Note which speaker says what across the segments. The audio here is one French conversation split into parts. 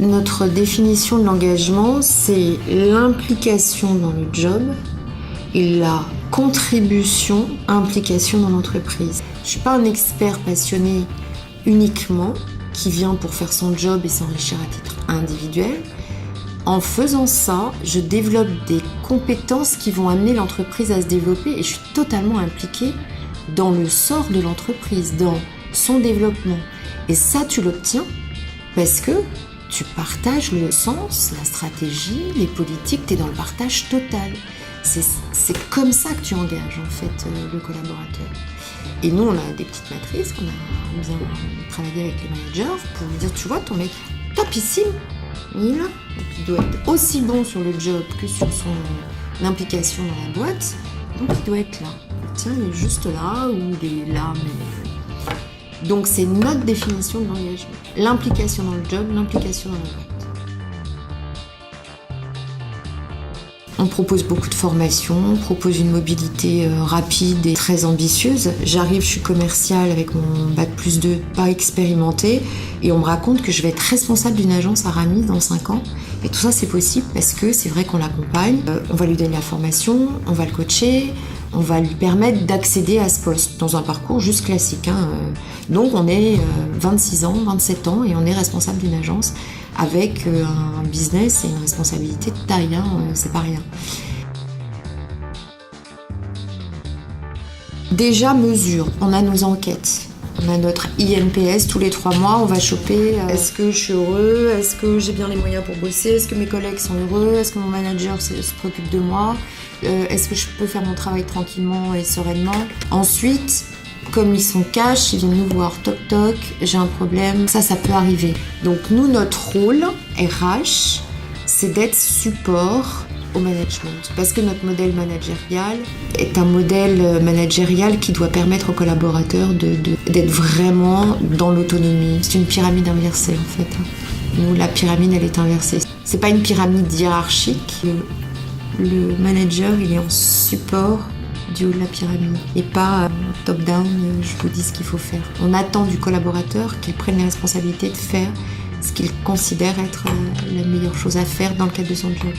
Speaker 1: Notre définition de l'engagement, c'est l'implication dans le job et la contribution, implication dans l'entreprise. Je ne suis pas un expert passionné uniquement qui vient pour faire son job et s'enrichir à titre individuel. En faisant ça, je développe des compétences qui vont amener l'entreprise à se développer et je suis totalement impliquée dans le sort de l'entreprise, dans son développement. Et ça, tu l'obtiens parce que tu partages le sens, la stratégie, les politiques, tu es dans le partage total. C'est comme ça que tu engages en fait le collaborateur. Et nous, on a des petites matrices, on a bien travaillé avec les managers pour lui dire, tu vois, ton mec topissime, il doit être aussi bon sur le job que sur son implication dans la boîte, donc il doit être là. Tiens, il est juste là ou il est là, mais... Donc c'est notre définition de l'engagement. L'implication dans le job, l'implication dans la boîte. On propose beaucoup de formations, on propose une mobilité rapide et très ambitieuse. J'arrive, je suis commerciale avec mon bac+2, pas expérimentée, et on me raconte que je vais être responsable d'une agence Aramis dans 5 ans. Et tout ça, c'est possible parce que c'est vrai qu'on l'accompagne, on va lui donner la formation, on va le coacher, on va lui permettre d'accéder à ce poste dans un parcours juste classique. Donc on est 26 ans, 27 ans et on est responsable d'une agence avec un business et une responsabilité de taille, c'est pas rien. Déjà mesure, on a nos enquêtes. On a notre INPS tous les 3 mois, on va choper est-ce que je suis heureux, est-ce que j'ai bien les moyens pour bosser, est-ce que mes collègues sont heureux, est-ce que mon manager se préoccupe de moi, est-ce que je peux faire mon travail tranquillement et sereinement. Ensuite, comme ils sont cash, ils viennent nous voir, toc toc, j'ai un problème, ça peut arriver. Donc nous, notre rôle, RH, c'est d'être support au management. Parce que notre modèle managérial est un modèle managérial qui doit permettre aux collaborateurs d'être vraiment dans l'autonomie. C'est une pyramide inversée en fait. Nous, la pyramide, elle est inversée. C'est pas une pyramide hiérarchique. Le manager, il est en support du haut de la pyramide et pas top-down, je vous dis ce qu'il faut faire. On attend du collaborateur qu'il prenne les responsabilités de faire ce qu'il considère être la meilleure chose à faire dans le cadre de son job.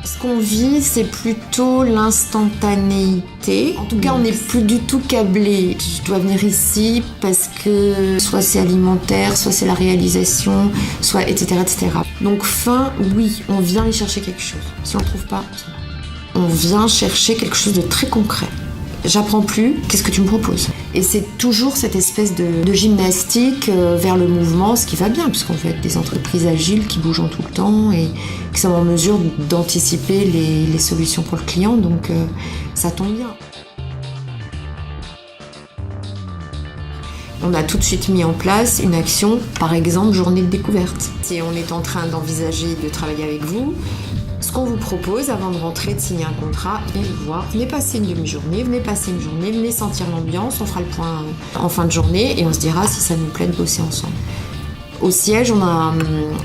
Speaker 1: Ce qu'on vit, c'est plutôt l'instantanéité. En tout cas, on n'est plus du tout câblé. Je dois venir ici parce que soit c'est alimentaire, soit c'est la réalisation, soit etc. Donc oui, on vient y chercher quelque chose. Si on ne trouve pas, on vient chercher quelque chose de très concret. J'apprends plus, qu'est-ce que tu me proposes ? Et c'est toujours cette espèce de gymnastique vers le mouvement, ce qui va bien, puisqu'on veut être des entreprises agiles qui bougent en tout le temps et qui sont en mesure d'anticiper les solutions pour le client, donc ça tombe bien. On a tout de suite mis en place une action, par exemple, journée de découverte. Si on est en train d'envisager de travailler avec vous, ce qu'on vous propose avant de rentrer, de signer un contrat, venez le voir, venez passer une demi-journée, venez sentir l'ambiance, on fera le point en fin de journée et on se dira si ça nous plaît de bosser ensemble. Au siège, on a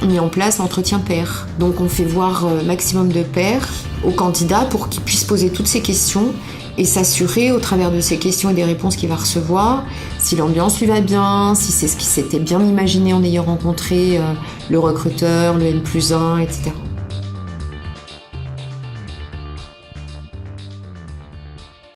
Speaker 1: mis en place l'entretien pair. Donc on fait voir maximum de pairs aux candidats pour qu'ils puissent poser toutes ces questions et s'assurer au travers de ces questions et des réponses qu'il va recevoir si l'ambiance lui va bien, si c'est ce qu'il s'était bien imaginé en ayant rencontré le recruteur, le N+1, etc.